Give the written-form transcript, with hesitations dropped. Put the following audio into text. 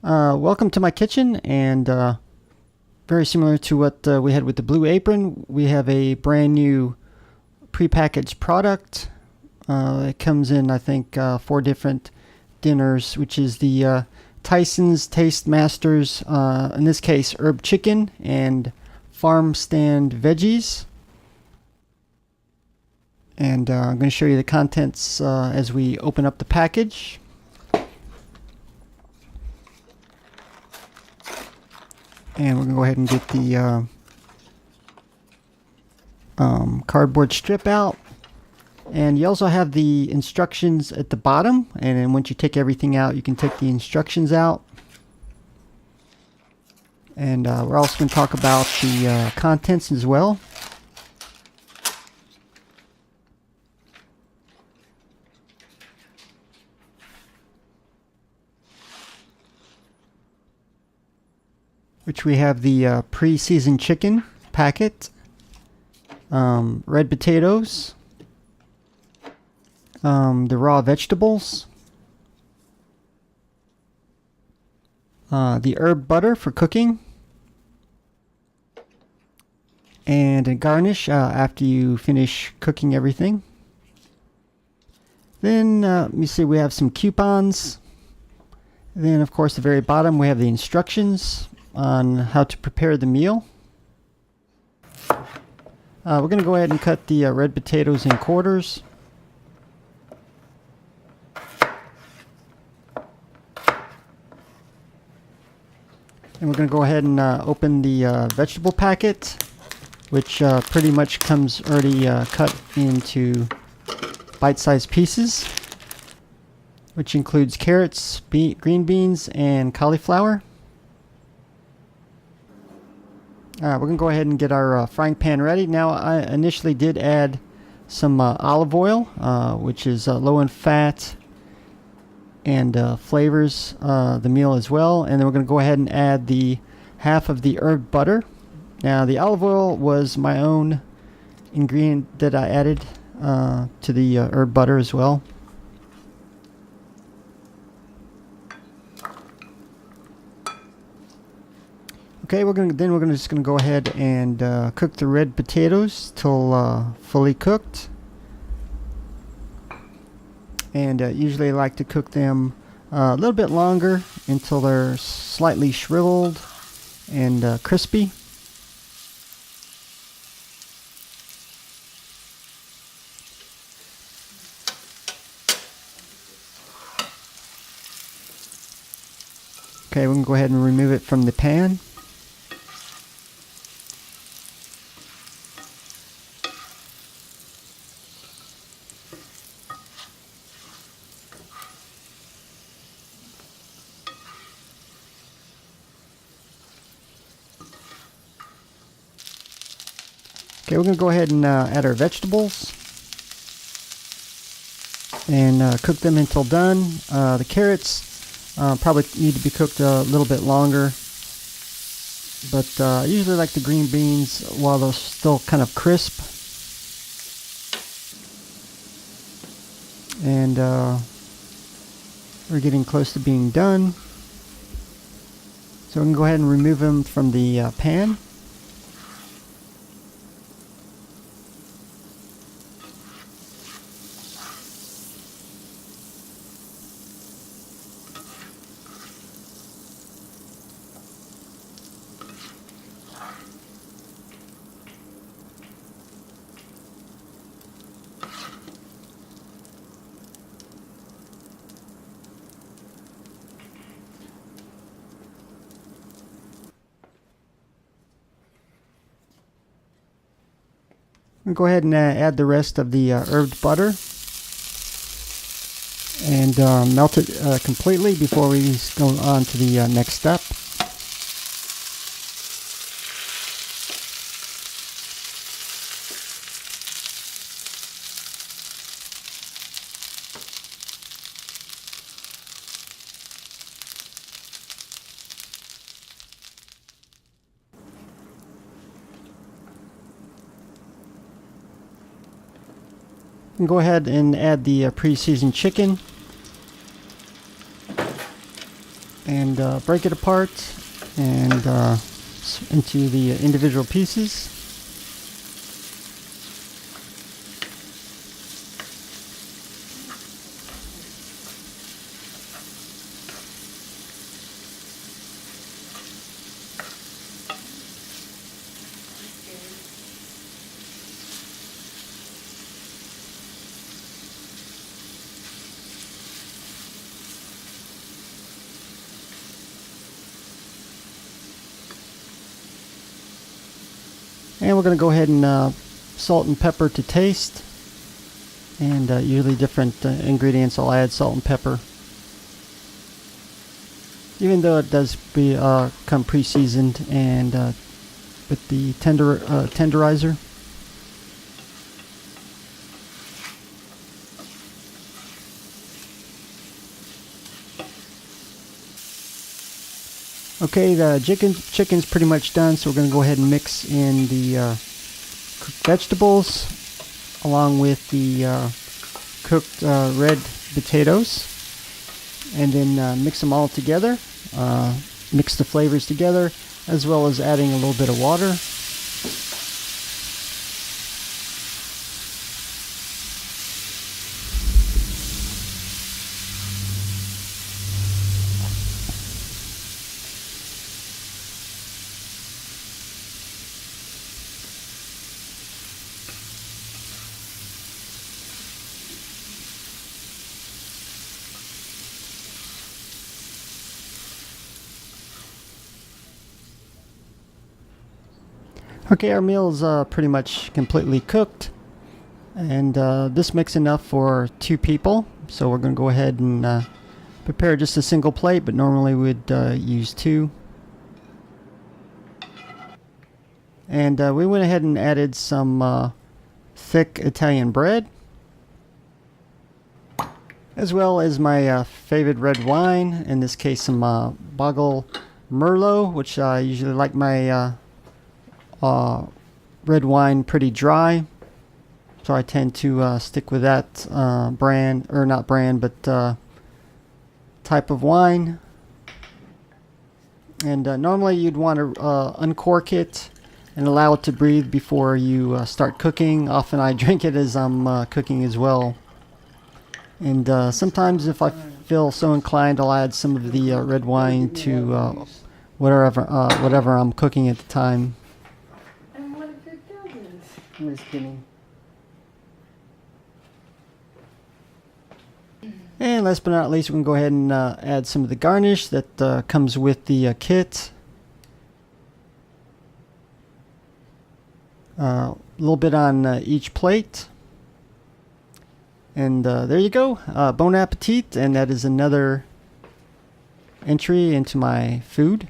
Welcome to my kitchen, and very similar to what we had with the Blue Apron, we have a brand new prepackaged product. It comes in, I think, 4 different dinners, which is the Tyson's TasteMaster's, in this case, herb chicken and farm stand veggies. And I'm going to show you the contents as we open up the package. And we're going to go ahead and get the cardboard strip out. And you also have the instructions at the bottom. And then once you take everything out, you can take the instructions out. And we're also going to talk about the contents as well. Which we have the pre-seasoned chicken packet, red potatoes, the raw vegetables, the herb butter for cooking, and a garnish after you finish cooking everything. Then let me see, we have some coupons. Then of course, at the very bottom we have the instructions on how to prepare the meal. We're going to go ahead and cut the red potatoes in quarters. And we're going to go ahead and open the vegetable packet, which pretty much comes already cut into bite-sized pieces, which includes carrots, green beans, and cauliflower. We're going to go ahead and get our frying pan ready. Now, I initially did add some olive oil, which is low in fat and flavors the meal as well. And then we're going to go ahead and add the half of the herb butter. Now, the olive oil was my own ingredient that I added to the herb butter as well. Okay, we're just gonna go ahead and cook the red potatoes till fully cooked. And usually I like to cook them a little bit longer until they're slightly shriveled and crispy. Okay, we can go ahead and remove it from the pan. Okay, we're going to go ahead and add our vegetables and cook them until done. The carrots probably need to be cooked a little bit longer, but I usually like the green beans while they're still kind of crisp. And we're getting close to being done. So we can go ahead and remove them from the pan. We'll go ahead and add the rest of the herb butter and melt it completely before we go on to the next step. And go ahead and add the pre-seasoned chicken. and break it apart and into the individual pieces. And we're going to go ahead and salt and pepper to taste. And usually different ingredients I'll add salt and pepper. Even though it does come pre-seasoned and with the tenderizer. Okay, the chicken's pretty much done, so we're going to go ahead and mix in the cooked vegetables along with the cooked red potatoes, and then mix them all together. Mix the flavors together, as well as adding a little bit of water. Okay, our meal is pretty much completely cooked, and this makes enough for 2 people. So we're going to go ahead and prepare just a single plate, but normally we'd use 2. And we went ahead and added some thick Italian bread, as well as my favorite red wine, in this case some Boggle Merlot, which I usually like my red wine pretty dry, so I tend to stick with that brand, or not brand, but type of wine. And normally you'd want to uncork it and allow it to breathe before you start cooking. Often I drink it as I'm cooking as well. And sometimes if I feel so inclined, I'll add some of the red wine to whatever I'm cooking at the time. I'm just kidding. And last but not least, we can go ahead and add some of the garnish that comes with the kit. A little bit on each plate. And there you go. Bon appetit. And that is another entry into my food.